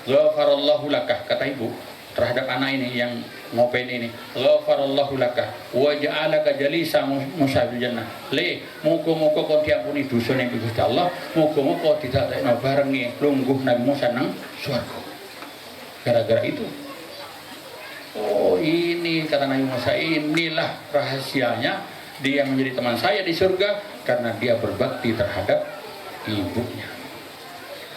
Ghafarallahu lakah, kata ibu terhadap anak ini yang ngopen ini. Ghafarallahu lakah wa ja'alaka jalisa Musa bil jannah. Muga-muga kau diampuni dosa ning Gusti Allah, muga-muga didadekno barengi lungguh Nabi Musa nang swarga. Gara-gara itu. Oh, ini kata Nabi Musa, inilah rahasianya dia menjadi teman saya di surga karena dia berbakti terhadap ibunya.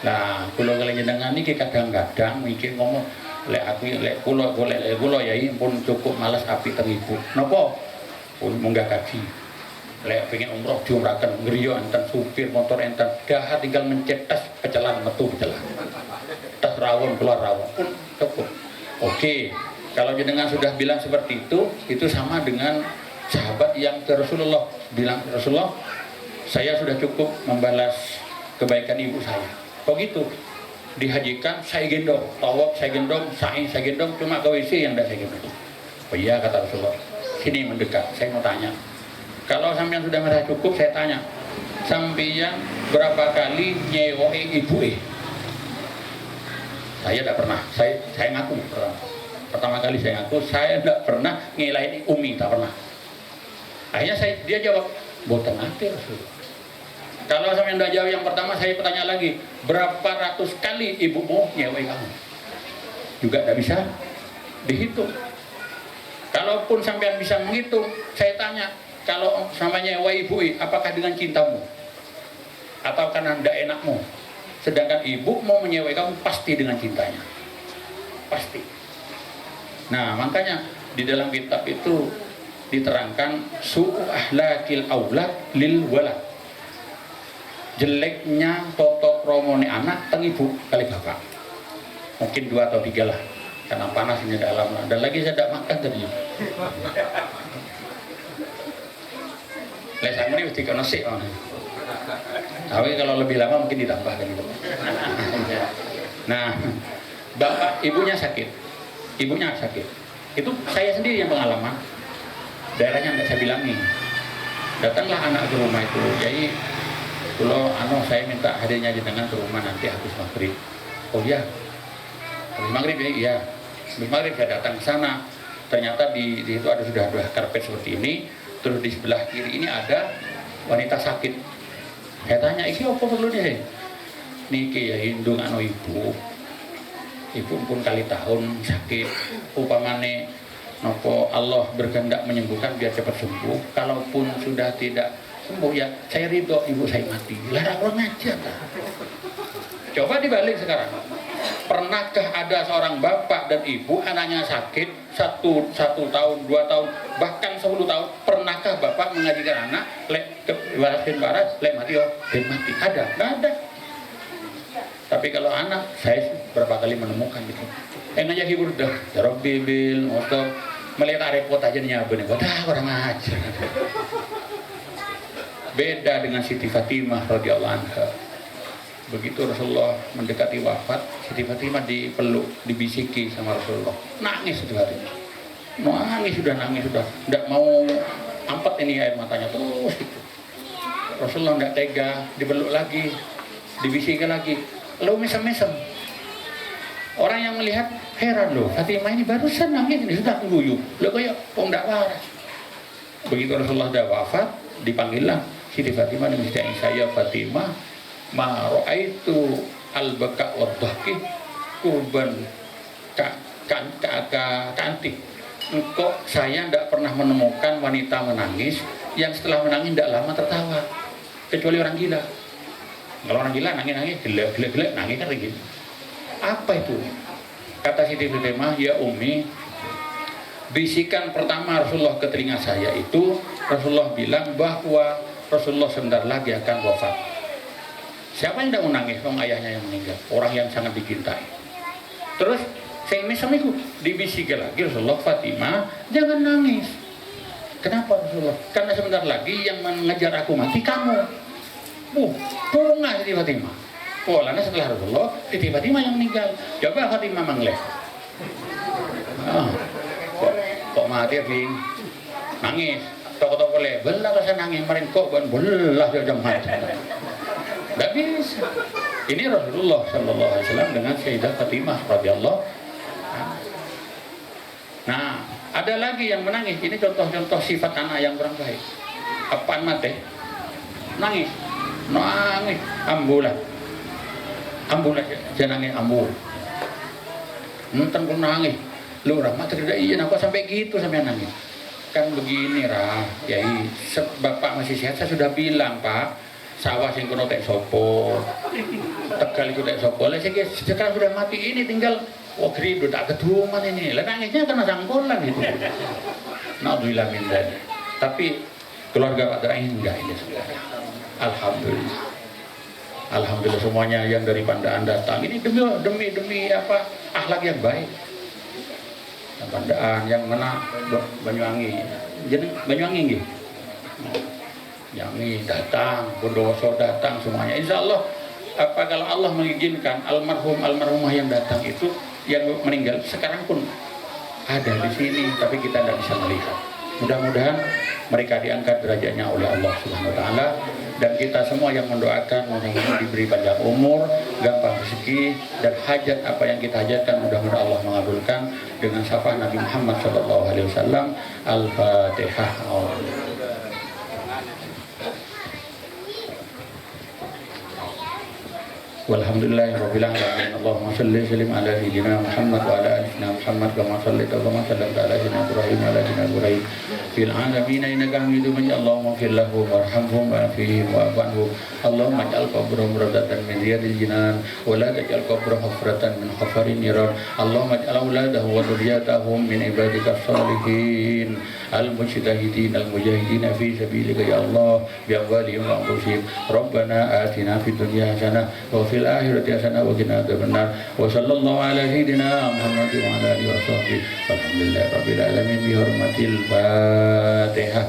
Nah, kula kalian jenengan niki kadang-kadang mikir ngomong lek kula yai pun cukup malas api teng ibu. Napa? Pun munggah kaji. Lek pengen umroh diumrahkan ngriyo enten supir motor enten dah tinggal mencet tes pecelan metu pecelan. Tas rawon keluar rawon pun cukup. Oke. Kalau jenengan sudah bilang seperti itu sama dengan sahabat yang ke Rasulullah bilang, Rasulullah, saya sudah cukup membalas kebaikan ibu saya. Kok gitu? Dihajikan, saya gendong, tawaf saya gendong, sa'i saya gendong, cuma ke WC yang tidak saya gendong. Oh iya, kata Rasulullah. Sini mendekat, saya mau tanya. Kalau sampean sudah merasa cukup, saya tanya. Sampean berapa kali nyewoi ibu Saya tidak pernah, saya ngaku pertama kali saya ngaku, saya tidak pernah ngelain umi, tak pernah. Akhirnya dia jawab, boten ate Rasulullah. Kalau sampean tidak jawab yang pertama, saya bertanya lagi, berapa ratus kali ibumu nyewai kamu? Juga tidak bisa dihitung. Kalaupun sampean bisa menghitung, saya tanya, kalau sama nyewai ibu, apakah dengan cintamu? Atau karena tidak enakmu? Sedangkan ibu mau menyewai kamu pasti dengan cintanya. Pasti. Nah, makanya di dalam kitab itu diterangkan su'u ahlakil aulad lil walad. Jeleknya toto kromone anak teng ibu kali bapak. Mungkin 2 atau 3 lah. Karena panas ini dalam lah. Dan lagi saya tidak makan tadi. Lesang ini mesti kena sik. Tapi kalau lebih lama mungkin ditambahkan gitu. Nah, bapak ibunya sakit. Itu saya sendiri yang pengalaman. Daerahnya tidak saya bilangin. Datanglah anak ke rumah itu. Jadi kalau saya minta hadirnya jenengan ke rumah nanti habis maghrib. Oh iya, habis maghrib ya, iya. Habis maghrib saya datang ke sana. Ternyata di itu sudah ada karpet seperti ini. Terus di sebelah kiri ini ada wanita sakit. Saya tanya, iki apa perlu nih? Niki ya indung ibu. Ibu pun kali tahun sakit. Upamane nopo Allah berkehendak menyembuhkan biar cepat sembuh. Kalaupun sudah tidak sembuh ya saya ridho ibu saya mati. Larang orang aja. Coba dibalik sekarang. Pernahkah ada seorang bapak dan ibu anaknya sakit 1 tahun, 2 tahun, bahkan 10 tahun, pernahkah bapak mengajikan anak lek ke barat lek mati mati? Ada? Nggak ada. Tapi kalau anak saya berapa kali menemukan gitu. Aja hibur dah, Rabbi bil motor melihat repot aja nyabun. Orang aja. Beda dengan Siti Fatimah radhiyallahu anha. Begitu Rasulullah mendekati wafat, Siti Fatimah dipeluk, dibisiki sama Rasulullah. Nangis itu hatinya. nangis sudah, tidak mau angkat ini air matanya terus gitu. Rasulullah tidak tega, dibeluk lagi, dibisikkan lagi, lalu mesem-mesem. Orang yang melihat heran loh, Fatimah ini barusan nangis ini sudah guyu, lo kayak tidak waras. Begitu Rasulullah sudah wafat, dipanggillah Siti Fatimah dan Siti Aisyah, ya Fatimah, ma ra'aitu al-baka wadhaki kurban kantik. Engkau, saya tidak pernah menemukan wanita menangis yang setelah menangis tidak lama tertawa, kecuali orang gila. Kalau orang gila nangis gelek nangis kan gitu. Apa itu? Kata Siti Fatimah, ya Umi, bisikan pertama Rasulullah ke telinga saya itu, Rasulullah bilang bahwa Rasulullah sebentar lagi akan wafat. Siapa yang tidak menangis? Orang ayahnya yang meninggal, orang yang sangat dicintai. Terus saya mesem-mesem dibisikan lagi Rasulullah, Fatimah jangan nangis. Kenapa Rasulullah? Karena sebentar lagi yang mengejar aku mati kamu. Bunga Siti Fatimah. Polanya setelah Rasulullah, Siti Fatimah yang meninggal. Coba Fatimah mengelak. Kok mati Fing? Nangis. Toko-toko label lah rasa nangis. Kemarin kok belah jam mati. Tidak bisa. Ini Rasulullah Sallallahu Alaihi Wasallam dengan Sayyidah Fatimah radhiyallahu. Nah, ada lagi yang menangis. Ini contoh-contoh sifat anak yang kurang baik. Apaan mati? Nangis. Ambulan jangan nangis ambul. Nonton pun nangis. Lu rahmat tidak iya, aku sampai gitu sampai nangis. Kan begini Yai, Bapak masih sehat, saya sudah bilang Pak, sawah sing kono tek sopo, Tegal itu tek sopo. Lah sekarang sudah mati ini tinggal grido tak keduman ini. Lah nangisnya karena sangkolan itu. Naudzubillah min dzalik. Tapi keluarga Pak Dai enggak ini sebenarnya. Alhamdulillah semuanya yang dari Pandaan datang ini demi apa akhlak yang baik. Pandaan yang mana Banyuwangi, jadi Banyuwangi nggih. Yangi datang, Bondowoso datang semuanya. Insya Allah kalau Allah mengizinkan almarhumah yang datang itu yang meninggal sekarang pun ada di sini, tapi kita tidak bisa melihat. Mudah-mudahan mereka diangkat derajatnya oleh Allah Subhanahu wa taala, dan kita semua yang mendoakan mudah-mudahan diberi panjang umur, gampang rezeki, dan hajat apa yang kita hajatkan mudah-mudahan Allah mengabulkan dengan syafaat Nabi Muhammad sallallahu alaihi wasallam. Al-Fatihah. Walhamdulillahirabbil alamin. Allahumma shalli wa sallim ala sayyidina Muhammad wa ala ali sayyidina Muhammad kama shallaita wa sallamta ala sayyidina Ibrahim wa ala sayyidina Ibrahim fil alamin innaka Hamidum Majid. Allahumma fir lahu warhamhu wa fihi wa'fu. Allahumma ij'al qabrahum rawdatan min riyadil jinan wa la taj'al qabrahum hufratan min hufarin niran. Allahumma ij'al auladahu wa dhurriyyatahum min ibadika shalihin al-mujtahidin al-mujahidin fi sabilika ya Allah bi amwalihim wa anfusihim. Rabbana atina fid dunya hasanah wa fil akhirati hasanah wa qina adzabannar. Wa sallallahu ala sayyidina Muhammad wa ala alihi wa sahbihi. Alhamdulillahirabbil alamin bi hurmatil Fatihah.